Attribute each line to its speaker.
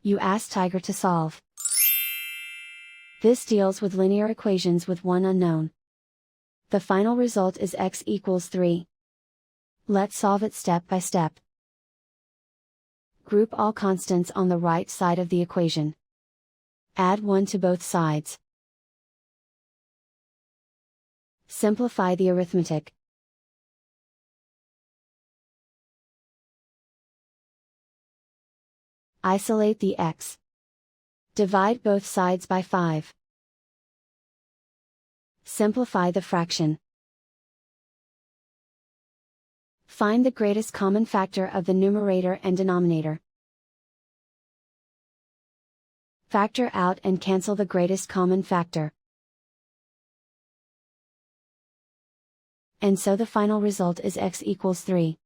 Speaker 1: You ask Tiger to solve. This deals with linear equations with one unknown. The final result is x equals 3. Let's solve it step by step. Group all constants on the right side of the equation. Add 1 to both sides. Simplify the arithmetic. Isolate the x. Divide both sides by 5. Simplify the fraction. Find the greatest common factor of the numerator and denominator. Factor out and cancel the greatest common factor. And so the final result is x equals 3.